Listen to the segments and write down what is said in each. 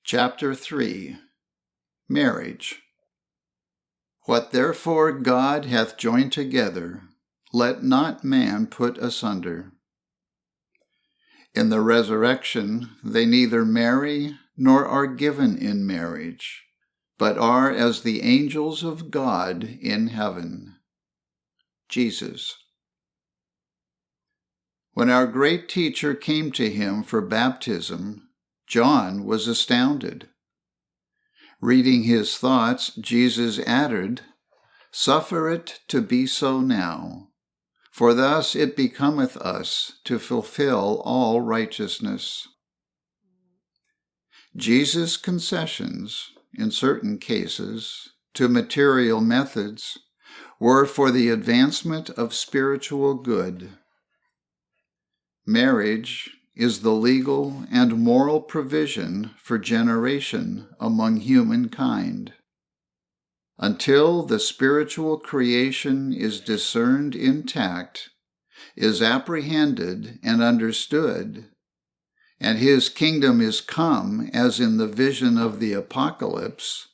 Chapter 3. Marriage. What therefore God hath joined together, let not man put asunder. In the resurrection they neither marry nor are given in marriage, but are as the angels of God in heaven. Jesus. When our great teacher came to him for baptism, John was astounded. Reading his thoughts, Jesus added, "Suffer it to be so now, for thus it becometh us to fulfill all righteousness." Jesus' concessions, in certain cases, to material methods were for the advancement of spiritual good. Marriage is the legal and moral provision for generation among humankind. Until the spiritual creation is discerned intact, is apprehended and understood, and his kingdom is come as in the vision of the Apocalypse,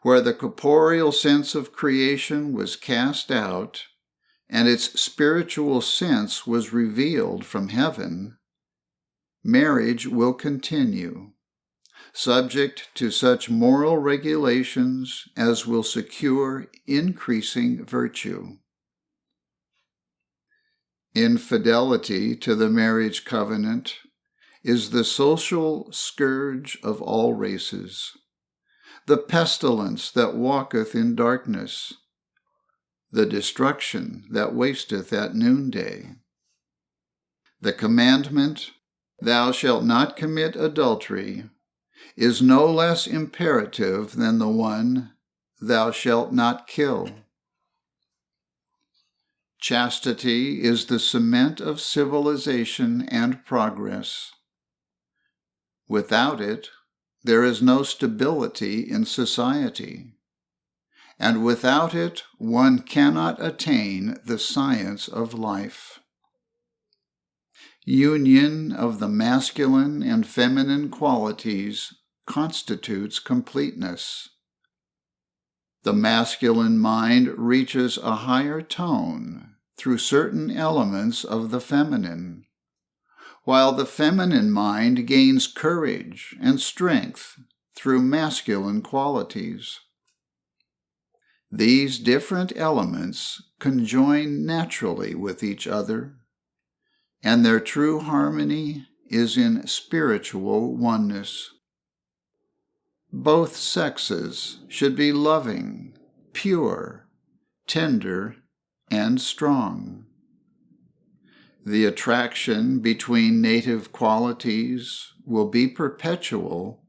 where the corporeal sense of creation was cast out, and its spiritual sense was revealed from heaven, marriage will continue, subject to such moral regulations as will secure increasing virtue. Infidelity to the marriage covenant is the social scourge of all races, the pestilence that walketh in darkness, the destruction that wasteth at noonday. The commandment, "Thou shalt not commit adultery," is no less imperative than the one, "Thou shalt not kill." Chastity is the cement of civilization and progress. Without it, there is no stability in society, and without it, one cannot attain the science of life. Union of the masculine and feminine qualities constitutes completeness. The masculine mind reaches a higher tone through certain elements of the feminine, while the feminine mind gains courage and strength through masculine qualities. These different elements conjoin naturally with each other, and their true harmony is in spiritual oneness. Both sexes should be loving, pure, tender, and strong. The attraction between native qualities will be perpetual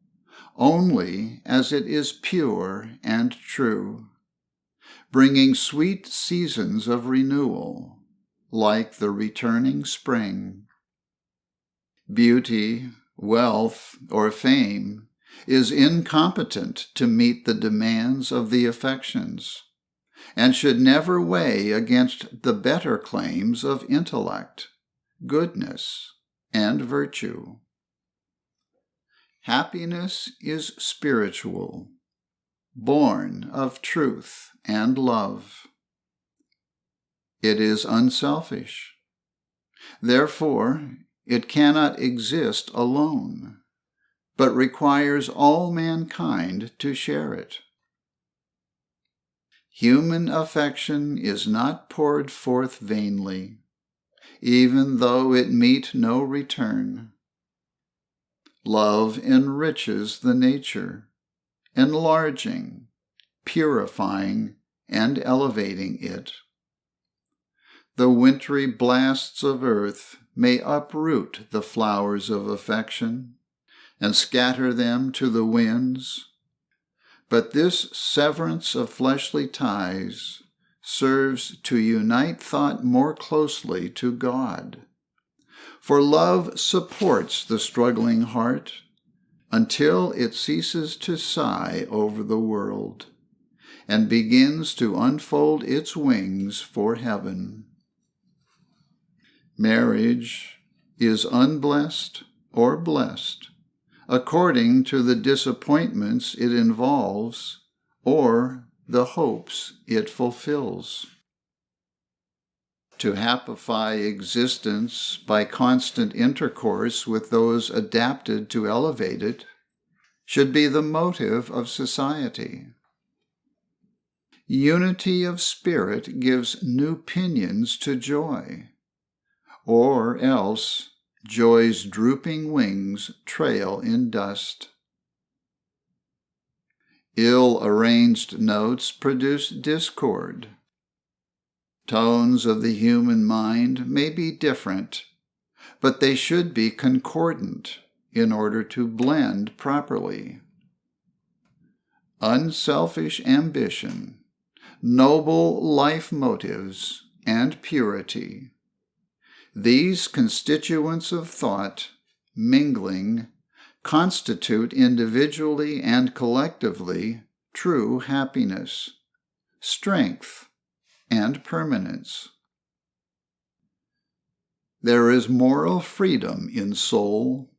only as it is pure and true, bringing sweet seasons of renewal, like the returning spring. Beauty, wealth, or fame is incompetent to meet the demands of the affections, and should never weigh against the better claims of intellect, goodness, and virtue. Happiness is spiritual, born of truth and love. It is unselfish. Therefore, it cannot exist alone, but requires all mankind to share it. Human affection is not poured forth vainly, even though it meet no return. Love enriches the nature, enlarging, purifying, and elevating it. The wintry blasts of earth may uproot the flowers of affection and scatter them to the winds, but this severance of fleshly ties serves to unite thought more closely to God. For love supports the struggling heart until it ceases to sigh over the world and begins to unfold its wings for heaven. Marriage is unblessed or blessed according to the disappointments it involves or the hopes it fulfills. To happify existence by constant intercourse with those adapted to elevate it should be the motive of society. Unity of spirit gives new pinions to joy, or else joy's drooping wings trail in dust. Ill-arranged notes produce discord. Tones of the human mind may be different, but they should be concordant in order to blend properly. Unselfish ambition, noble life motives, and purity. These constituents of thought, mingling, constitute individually and collectively true happiness, strength, and permanence. There is moral freedom in soul.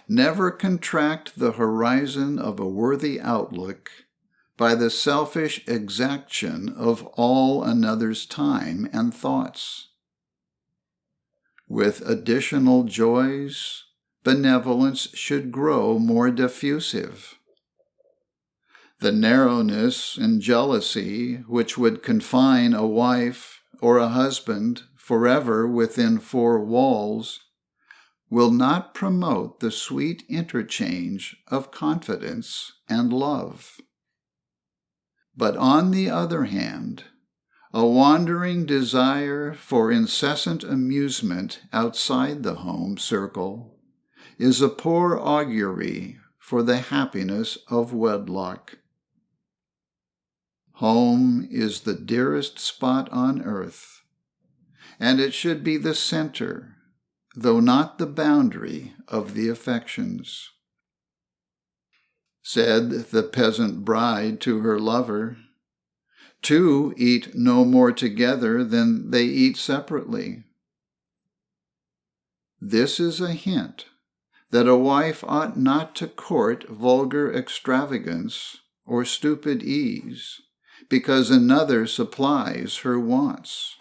Never contract the horizon of a worthy outlook by the selfish exaction of all another's time and thoughts. With additional joys, benevolence should grow more diffusive. The narrowness and jealousy which would confine a wife or a husband forever within four walls will not promote the sweet interchange of confidence and love. But on the other hand, a wandering desire for incessant amusement outside the home circle is a poor augury for the happiness of wedlock. Home is the dearest spot on earth, and it should be the center, though not the boundary, of the affections. Said the peasant bride to her lover, "Two eat no more together than they eat separately." This is a hint that a wife ought not to court vulgar extravagance or stupid ease, because another supplies her wants.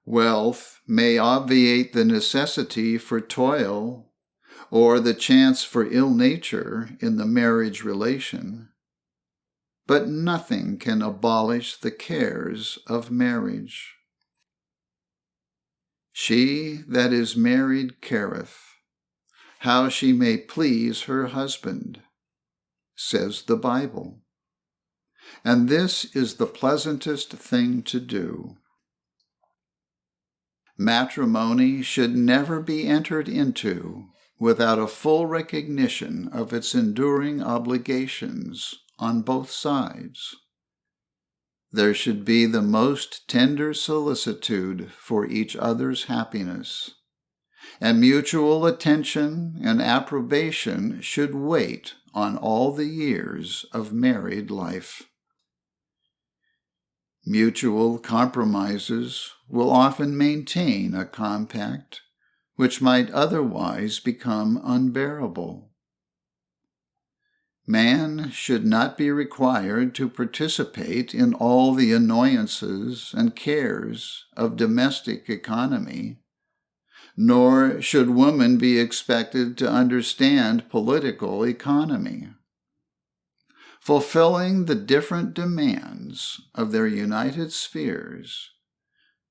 Wealth may obviate the necessity for toil or the chance for ill nature in the marriage relation, but nothing can abolish the cares of marriage. She that is married careth, how she may please her husband, says the Bible. And this is the pleasantest thing to do. Matrimony should never be entered into without a full recognition of its enduring obligations on both sides. There should be the most tender solicitude for each other's happiness, and mutual attention and approbation should wait on all the years of married life. Mutual compromises will often maintain a compact which might otherwise become unbearable. Man should not be required to participate in all the annoyances and cares of domestic economy, nor should woman be expected to understand political economy. Fulfilling the different demands of their united spheres,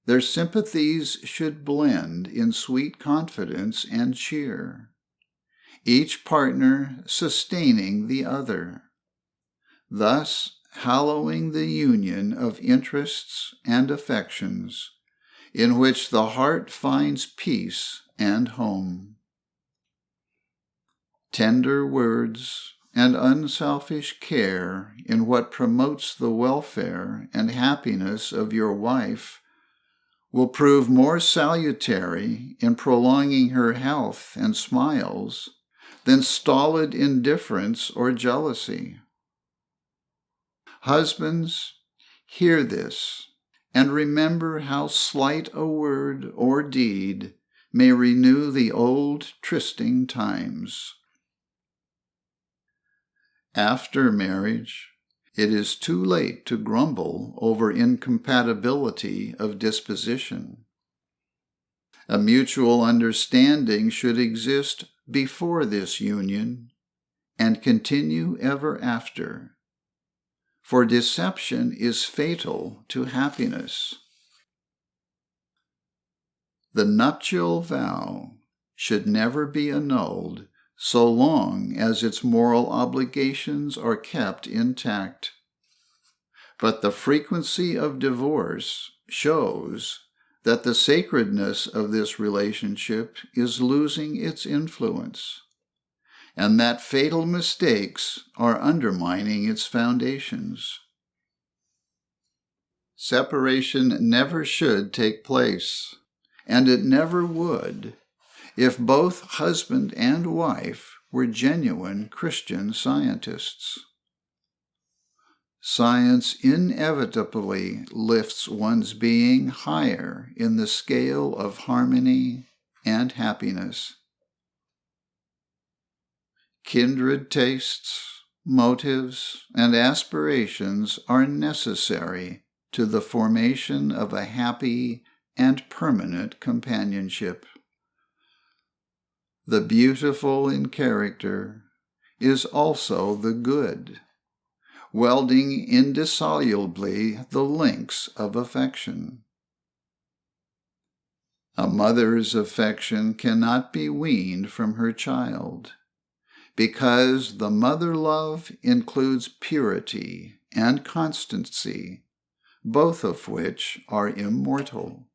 their sympathies should blend in sweet confidence and cheer, each partner sustaining the other, thus hallowing the union of interests and affections, in which the heart finds peace and home. Tender words and unselfish care in what promotes the welfare and happiness of your wife will prove more salutary in prolonging her health and smiles than stolid indifference or jealousy. Husbands, hear this, and remember how slight a word or deed may renew the old trysting times. After marriage, it is too late to grumble over incompatibility of disposition. A mutual understanding should exist before this union and continue ever after, for deception is fatal to happiness. The nuptial vow should never be annulled so long as its moral obligations are kept intact. But the frequency of divorce shows that the sacredness of this relationship is losing its influence, and that fatal mistakes are undermining its foundations. Separation never should take place, and it never would, if both husband and wife were genuine Christian scientists. Science inevitably lifts one's being higher in the scale of harmony and happiness. Kindred tastes, motives, and aspirations are necessary to the formation of a happy and permanent companionship. The beautiful in character is also the good, welding indissolubly the links of affection. A mother's affection cannot be weaned from her child, because the mother love includes purity and constancy, both of which are immortal.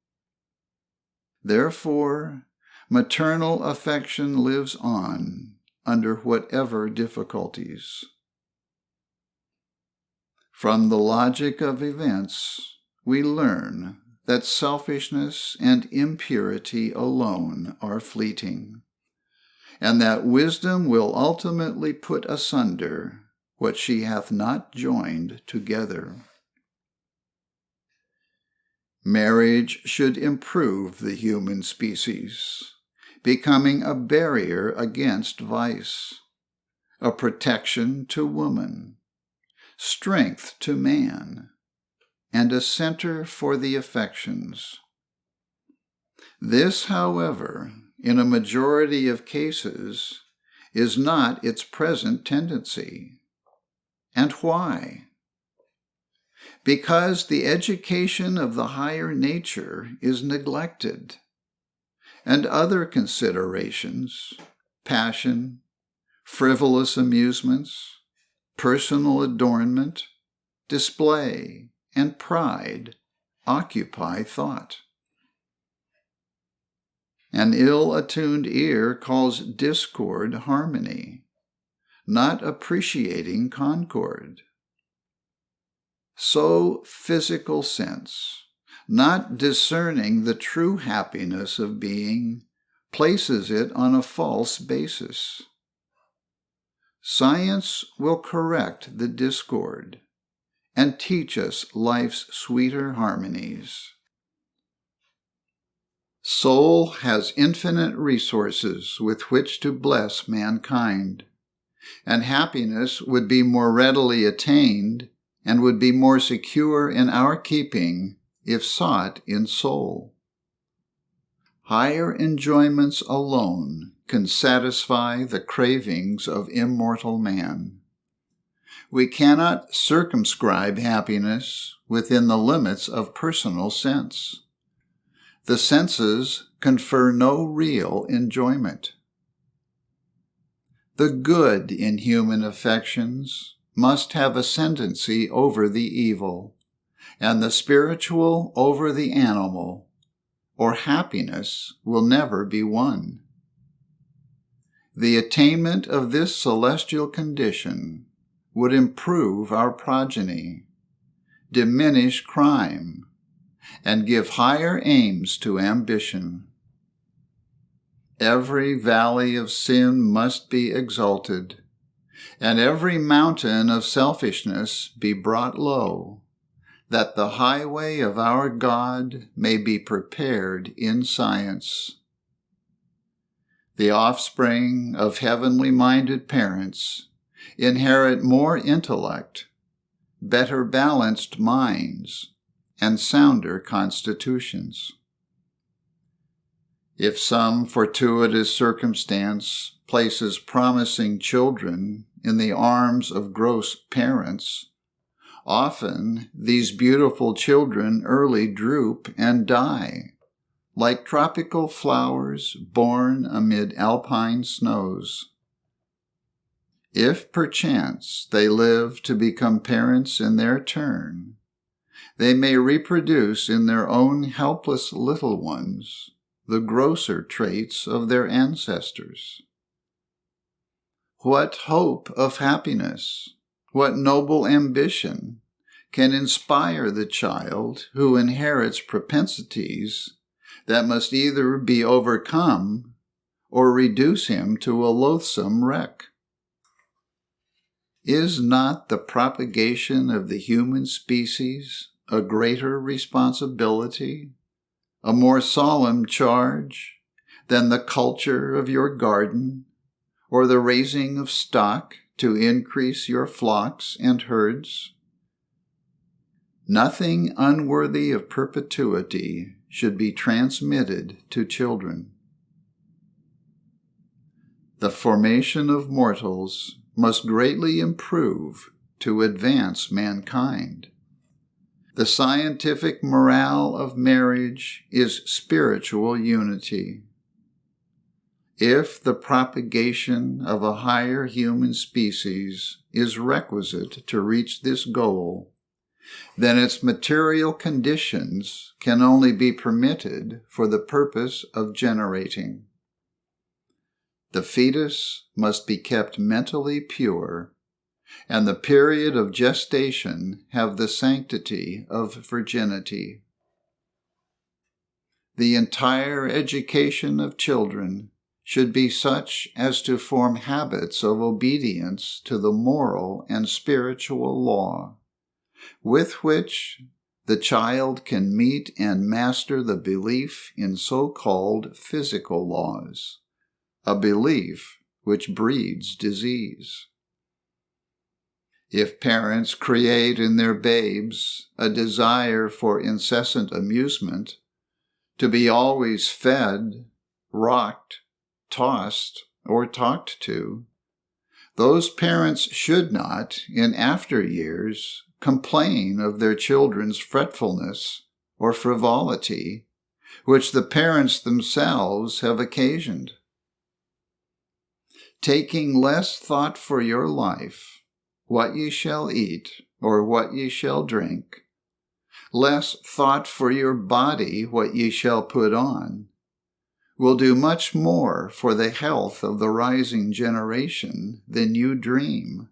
Therefore, maternal affection lives on under whatever difficulties. From the logic of events, we learn that selfishness and impurity alone are fleeting, and that wisdom will ultimately put asunder what she hath not joined together. Marriage should improve the human species, becoming a barrier against vice, a protection to woman, strength to man, and a center for the affections. This, however, in a majority of cases, is not its present tendency. And why? Because the education of the higher nature is neglected, and other considerations, passion, frivolous amusements, personal adornment, display, and pride occupy thought. An ill-attuned ear calls discord harmony, not appreciating concord. So physical sense, not discerning the true happiness of being, places it on a false basis. Science will correct the discord and teach us life's sweeter harmonies. Soul has infinite resources with which to bless mankind, and happiness would be more readily attained and would be more secure in our keeping if sought in soul. Higher enjoyments alone can satisfy the cravings of immortal man. We cannot circumscribe happiness within the limits of personal sense. The senses confer no real enjoyment. The good in human affections must have ascendancy over the evil, and the spiritual over the animal, or happiness will never be won. The attainment of this celestial condition would improve our progeny, diminish crime, and give higher aims to ambition. Every valley of sin must be exalted, and every mountain of selfishness be brought low, that the highway of our God may be prepared in science. The offspring of heavenly-minded parents inherit more intellect, better balanced minds, and sounder constitutions. If some fortuitous circumstance places promising children in the arms of gross parents, often these beautiful children early droop and die, like tropical flowers born amid alpine snows. If perchance they live to become parents in their turn, they may reproduce in their own helpless little ones the grosser traits of their ancestors. What hope of happiness, what noble ambition can inspire the child who inherits propensities that must either be overcome or reduce him to a loathsome wreck? Is not the propagation of the human species a greater responsibility, a more solemn charge than the culture of your garden or the raising of stock to increase your flocks and herds? Nothing unworthy of perpetuity should be transmitted to children. The formation of mortals must greatly improve to advance mankind. The scientific morale of marriage is spiritual unity. If the propagation of a higher human species is requisite to reach this goal, then its material conditions can only be permitted for the purpose of generating. The fetus must be kept mentally pure, and the period of gestation have the sanctity of virginity. The entire education of children should be such as to form habits of obedience to the moral and spiritual law, with which the child can meet and master the belief in so-called physical laws, a belief which breeds disease. If parents create in their babes a desire for incessant amusement, to be always fed, rocked, tossed, or talked to, those parents should not, in after years, complain of their children's fretfulness or frivolity, which the parents themselves have occasioned. Taking less thought for your life, what ye shall eat, or what ye shall drink, less thought for your body, what ye shall put on, will do much more for the health of the rising generation than you dream.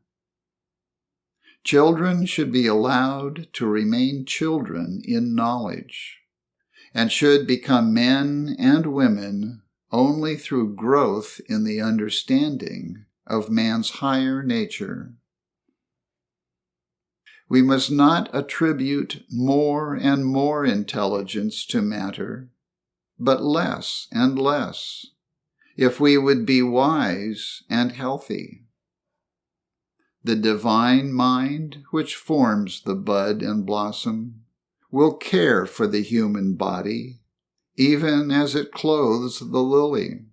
Children should be allowed to remain children in knowledge, and should become men and women only through growth in the understanding of man's higher nature. We must not attribute more and more intelligence to matter, but less and less, if we would be wise and healthy. The divine mind which forms the bud and blossom will care for the human body, even as it clothes the lily.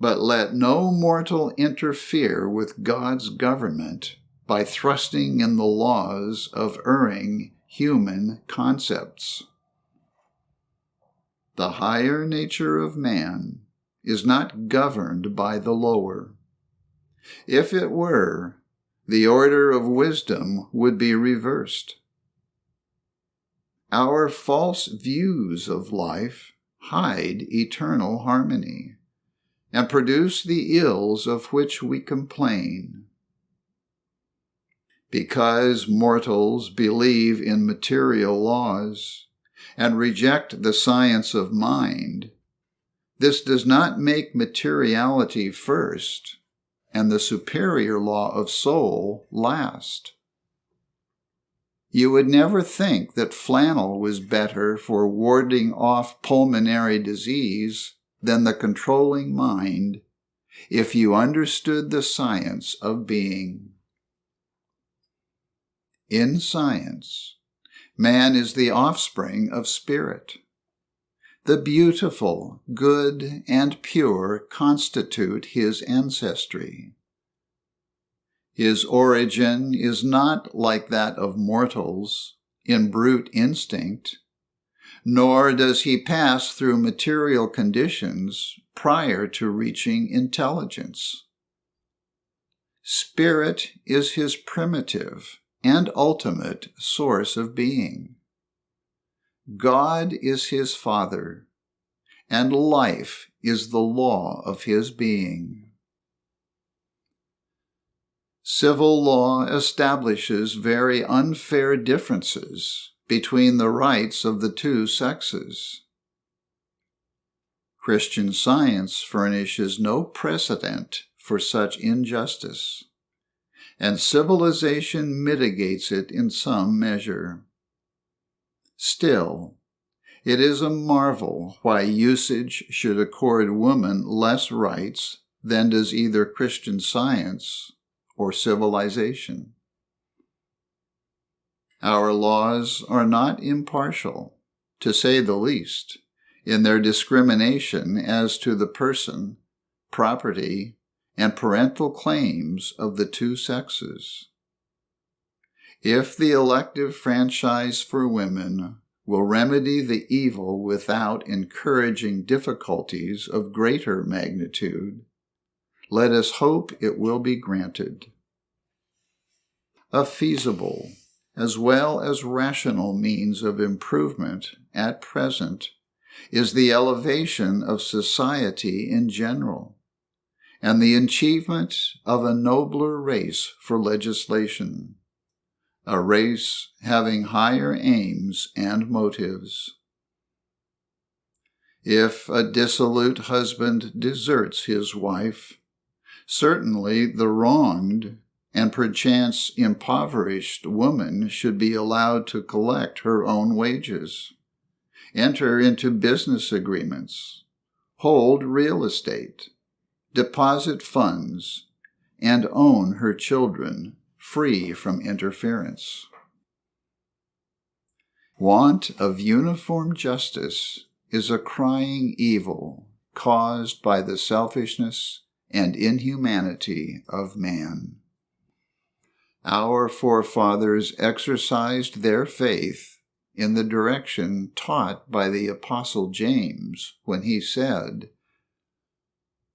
But let no mortal interfere with God's government by thrusting in the laws of erring human concepts. The higher nature of man is not governed by the lower. If it were, the order of wisdom would be reversed. Our false views of life hide eternal harmony and produce the ills of which we complain. Because mortals believe in material laws and reject the science of mind, this does not make materiality first and the superior law of soul last. You would never think that flannel was better for warding off pulmonary disease than the controlling mind if you understood the science of being. In science, man is the offspring of spirit. The beautiful, good, and pure constitute his ancestry. His origin is not like that of mortals, in brute instinct, nor does he pass through material conditions prior to reaching intelligence. Spirit is his primitive and ultimate source of being. God is his Father, and life is the law of his being. Civil law establishes very unfair differences between the rights of the two sexes. Christian Science furnishes no precedent for such injustice, and civilization mitigates it in some measure. Still, it is a marvel why usage should accord woman less rights than does either Christian Science or civilization. Our laws are not impartial, to say the least, in their discrimination as to the person, property, and parental claims of the two sexes. If the elective franchise for women will remedy the evil without encouraging difficulties of greater magnitude, let us hope it will be granted. A feasible as well as rational means of improvement at present is the elevation of society in general, and the achievement of a nobler race for legislation, a race having higher aims and motives. If a dissolute husband deserts his wife, certainly the wronged and perchance impoverished woman should be allowed to collect her own wages, enter into business agreements, hold real estate, deposit funds, and own her children free from interference. Want of uniform justice is a crying evil caused by the selfishness and inhumanity of man. Our forefathers exercised their faith in the direction taught by the Apostle James when he said,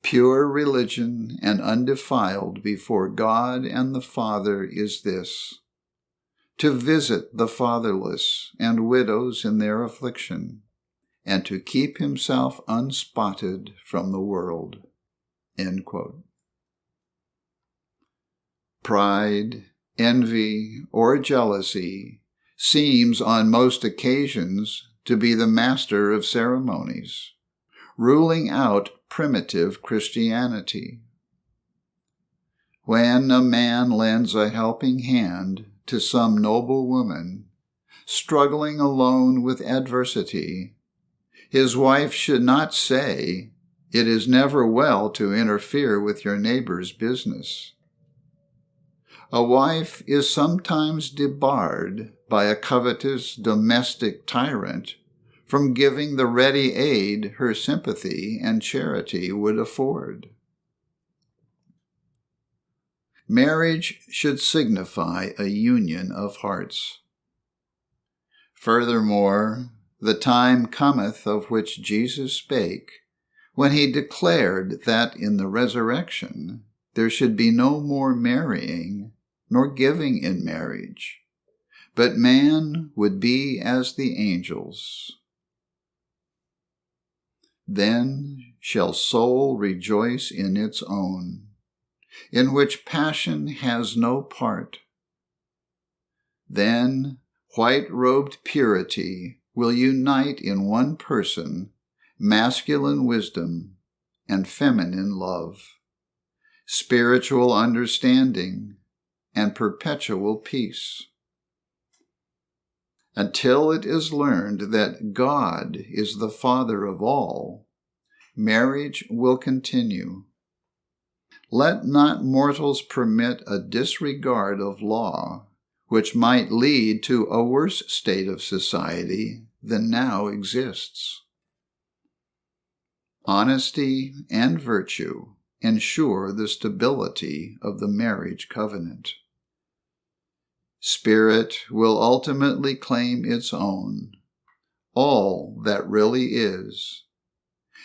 "Pure religion and undefiled before God and the Father is this, to visit the fatherless and widows in their affliction, and to keep himself unspotted from the world." End quote. Pride, envy, or jealousy seems on most occasions to be the master of ceremonies, ruling out primitive Christianity. When a man lends a helping hand to some noble woman, struggling alone with adversity, his wife should not say, "It is never well to interfere with your neighbor's business." A wife is sometimes debarred by a covetous domestic tyrant from giving the ready aid her sympathy and charity would afford. Marriage should signify a union of hearts. Furthermore, the time cometh of which Jesus spake, when he declared that in the resurrection there should be no more marrying nor giving in marriage, but man would be as the angels. Then shall soul rejoice in its own, in which passion has no part. Then white-robed purity will unite in one person masculine wisdom and feminine love, spiritual understanding and perpetual peace. Until it is learned that God is the Father of all, marriage will continue. Let not mortals permit a disregard of law, which might lead to a worse state of society than now exists. Honesty and virtue ensure the stability of the marriage covenant. Spirit will ultimately claim its own, all that really is,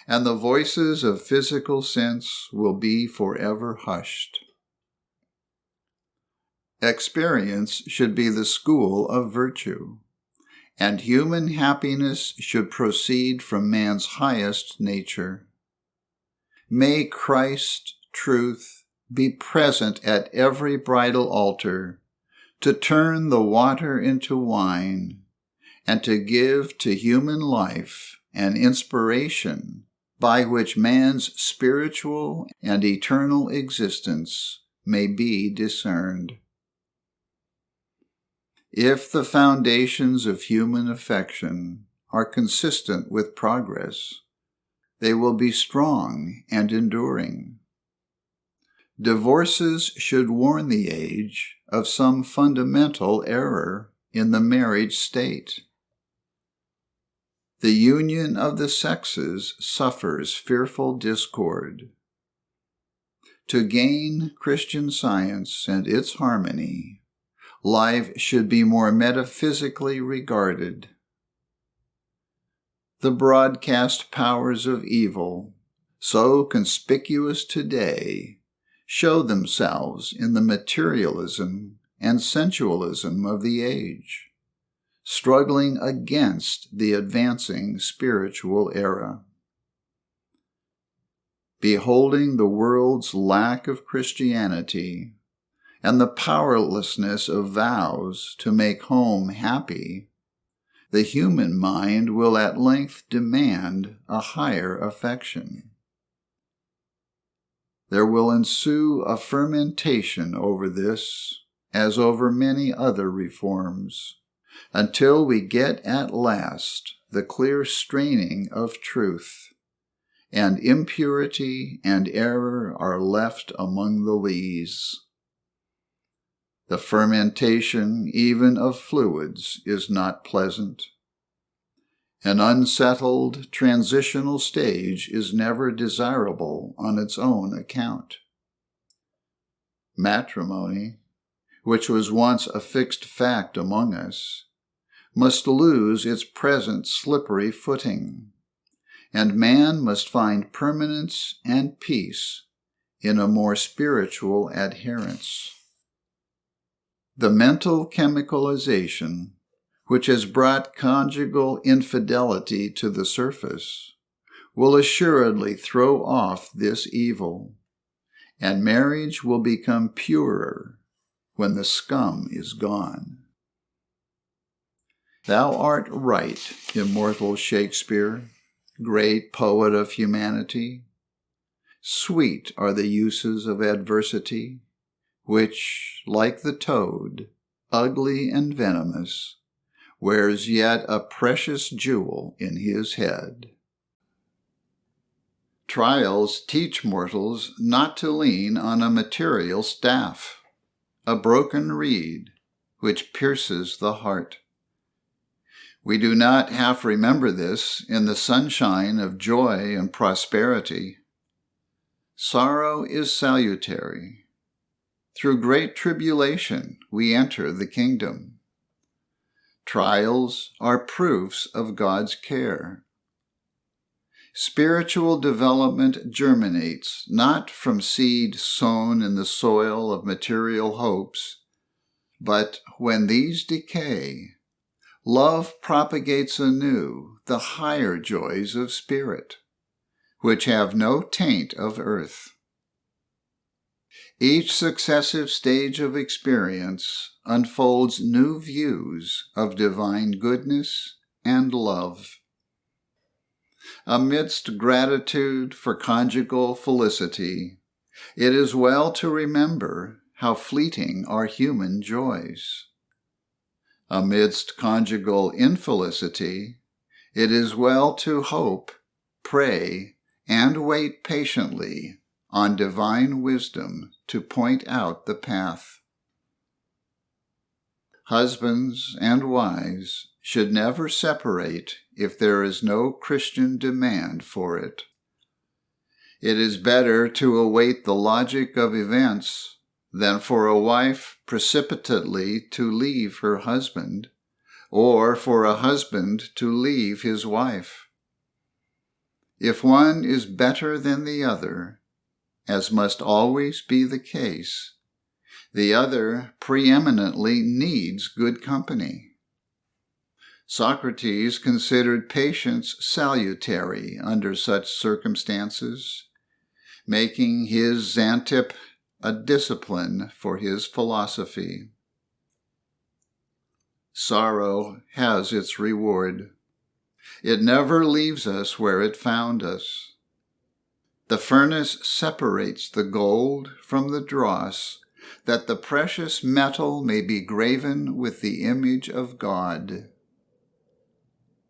and the voices of physical sense will be forever hushed. Experience should be the school of virtue, and human happiness should proceed from man's highest nature. May Christ, truth, be present at every bridal altar to turn the water into wine and to give to human life an inspiration by which man's spiritual and eternal existence may be discerned. If the foundations of human affection are consistent with progress, they will be strong and enduring. Divorces should warn the age of some fundamental error in the marriage state. The union of the sexes suffers fearful discord. To gain Christian Science and its harmony, life should be more metaphysically regarded. The broadcast powers of evil, so conspicuous today, show themselves in the materialism and sensualism of the age, struggling against the advancing spiritual era. Beholding the world's lack of Christianity and the powerlessness of vows to make home happy, the human mind will at length demand a higher affection. There will ensue a fermentation over this, as over many other reforms, until we get at last the clear straining of truth, and impurity and error are left among the lees. The fermentation even of fluids is not pleasant. An unsettled transitional stage is never desirable on its own account. Matrimony, which was once a fixed fact among us, must lose its present slippery footing, and man must find permanence and peace in a more spiritual adherence. The mental chemicalization, which has brought conjugal infidelity to the surface, will assuredly throw off this evil, and marriage will become purer when the scum is gone. Thou art right, immortal Shakespeare, great poet of humanity. Sweet are the uses of adversity, which, like the toad, ugly and venomous, wears yet a precious jewel in his head. Trials teach mortals not to lean on a material staff, a broken reed, which pierces the heart. We do not half remember this in the sunshine of joy and prosperity. Sorrow is salutary. Through great tribulation we enter the kingdom. Trials are proofs of God's care. Spiritual development germinates not from seed sown in the soil of material hopes, but when these decay, love propagates anew the higher joys of spirit, which have no taint of earth. Each successive stage of experience unfolds new views of divine goodness and love. Amidst gratitude for conjugal felicity, it is well to remember how fleeting are human joys. Amidst conjugal infelicity, it is well to hope, pray, and wait patiently on divine wisdom to point out the path. Husbands and wives should never separate if there is no Christian demand for it. It is better to await the logic of events than for a wife precipitately to leave her husband, or for a husband to leave his wife. If one is better than the other, as must always be the case, the other preeminently needs good company. Socrates considered patience salutary under such circumstances, making his Xanthippe a discipline for his philosophy. Sorrow has its reward. It never leaves us where it found us. The furnace separates the gold from the dross, that the precious metal may be graven with the image of God.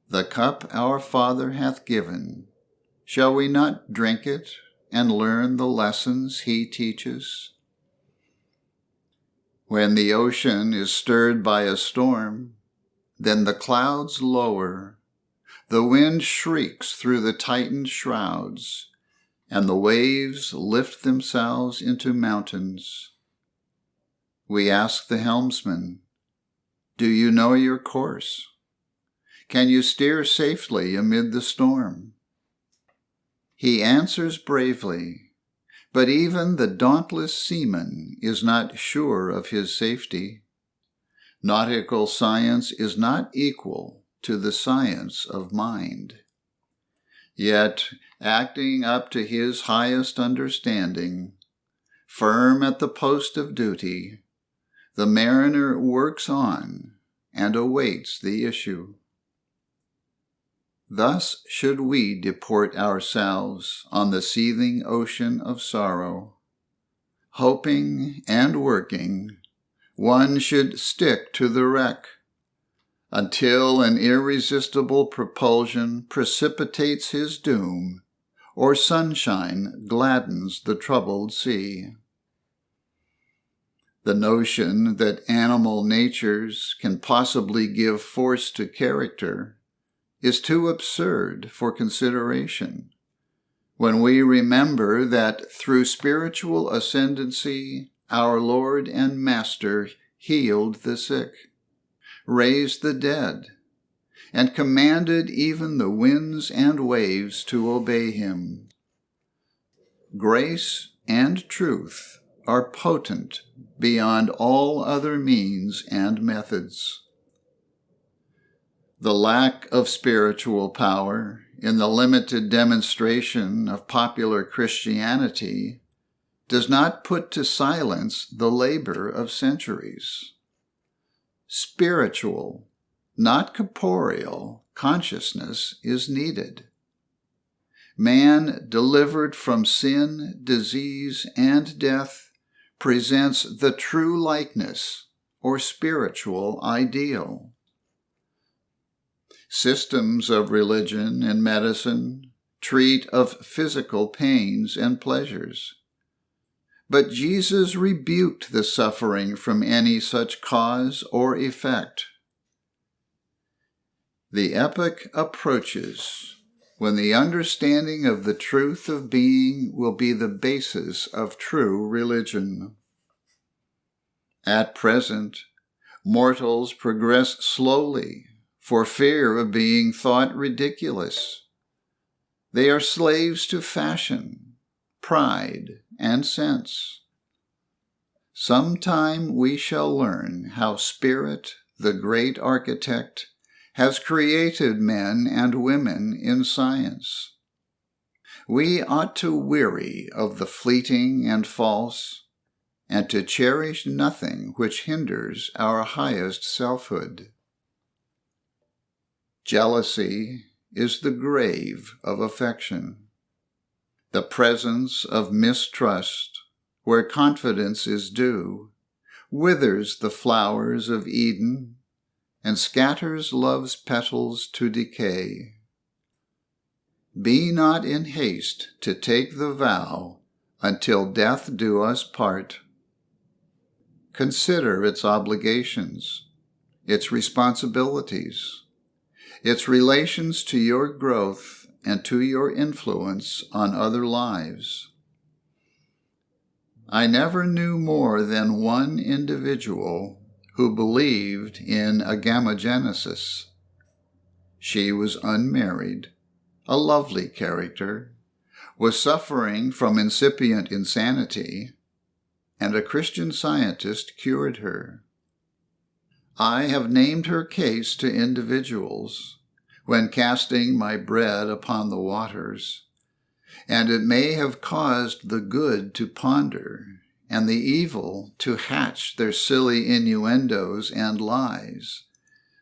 The cup our Father hath given, shall we not drink it and learn the lessons he teaches? When the ocean is stirred by a storm, then the clouds lower, the wind shrieks through the tightened shrouds, and the waves lift themselves into mountains. We ask the helmsman, "Do you know your course? Can you steer safely amid the storm?" He answers bravely, but even the dauntless seaman is not sure of his safety. Nautical science is not equal to the science of mind. Yet, acting up to his highest understanding, firm at the post of duty, the mariner works on and awaits the issue. Thus should we deport ourselves on the seething ocean of sorrow. Hoping and working, one should stick to the wreck until an irresistible propulsion precipitates his doom, or sunshine gladdens the troubled sea. The notion that animal natures can possibly give force to character is too absurd for consideration when we remember that through spiritual ascendancy, our Lord and Master healed the sick, raised the dead, and commanded even the winds and waves to obey him. Grace and truth are potent beyond all other means and methods. The lack of spiritual power in the limited demonstration of popular Christianity does not put to silence the labor of centuries. Spiritual, not corporeal, consciousness is needed. Man, delivered from sin, disease, and death, presents the true likeness or spiritual ideal. Systems of religion and medicine treat of physical pains and pleasures. But Jesus rebuked the suffering from any such cause or effect. The epoch approaches when the understanding of the truth of being will be the basis of true religion. At present, mortals progress slowly for fear of being thought ridiculous. They are slaves to fashion, pride, and sense. Sometime we shall learn how Spirit, the great architect, has created men and women in science. We ought to weary of the fleeting and false, and to cherish nothing which hinders our highest selfhood. Jealousy is the grave of affection. The presence of mistrust, where confidence is due, withers the flowers of Eden and scatters love's petals to decay. be not in haste to take the vow until death do us part. Consider its obligations, its responsibilities, its relations to your growth and to your influence on other lives. I never knew more than one individual who believed in agamogenesis. She was unmarried, a lovely character, was suffering from incipient insanity, and a Christian Scientist cured her. I have named her case to individuals when casting my bread upon the waters, and it may have caused the good to ponder and the evil to hatch their silly innuendos and lies,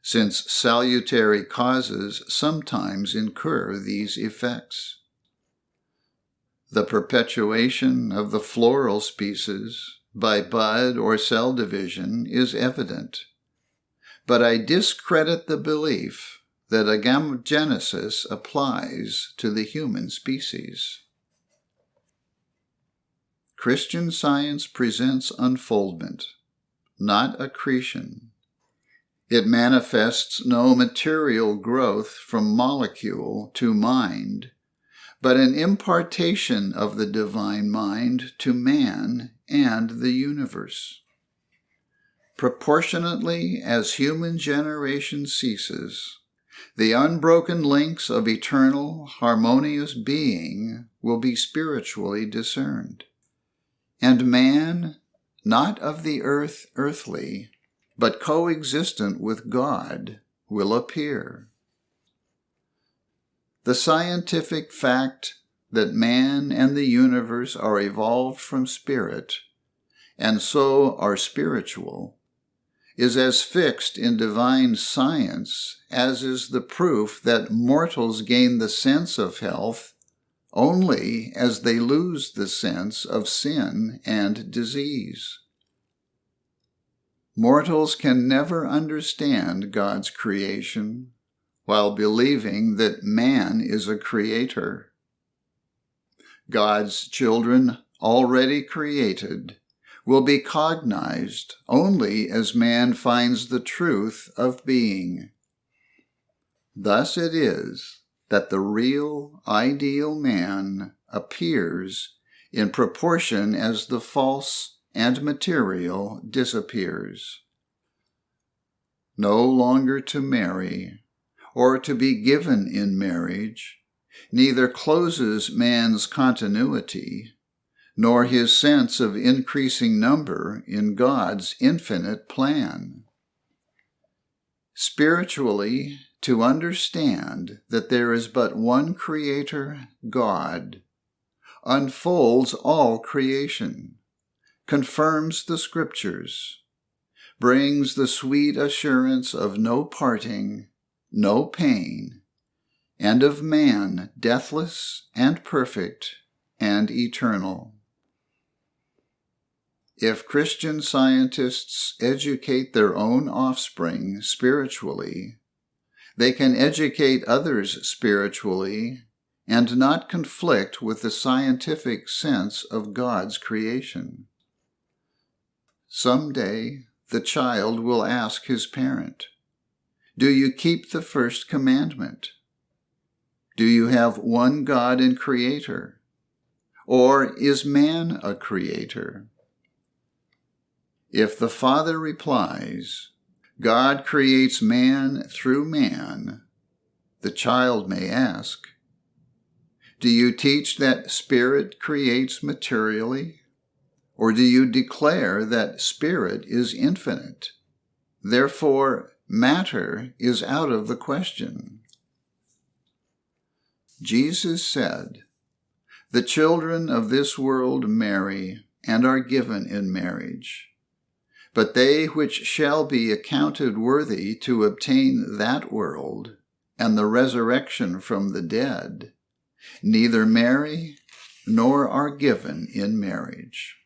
since salutary causes sometimes incur these effects. The perpetuation of the floral species by bud or cell division is evident, but I discredit the belief that agamogenesis applies to the human species. Christian Science presents unfoldment, not accretion. It manifests no material growth from molecule to mind, but an impartation of the divine mind to man and the universe. Proportionately as human generation ceases, the unbroken links of eternal, harmonious being will be spiritually discerned, and man, not of the earth earthly, but coexistent with God, will appear. The scientific fact that man and the universe are evolved from spirit, and so are spiritual, is as fixed in divine science as is the proof that mortals gain the sense of health only as they lose the sense of sin and disease. Mortals can never understand God's creation while believing that man is a creator. God's children, already created, will be cognized only as man finds the truth of being. Thus it is that the real, ideal man appears in proportion as the false and material disappears. No longer to marry, or to be given in marriage, neither closes man's continuity, nor his sense of increasing number in God's infinite plan. Spiritually, to understand that there is but one Creator, God, unfolds all creation, confirms the Scriptures, brings the sweet assurance of no parting, no pain, and of man deathless and perfect and eternal. If Christian Scientists educate their own offspring spiritually, they can educate others spiritually and not conflict with the scientific sense of God's creation. Someday, the child will ask his parent, "Do you keep the first commandment? Do you have one God and Creator? Or is man a creator?" If the father replies, "God creates man through man," the child may ask, "Do you teach that spirit creates materially? Or do you declare that spirit is infinite? Therefore, matter is out of the question?" Jesus said, "The children of this world marry and are given in marriage. But they which shall be accounted worthy to obtain that world and the resurrection from the dead, neither marry nor are given in marriage."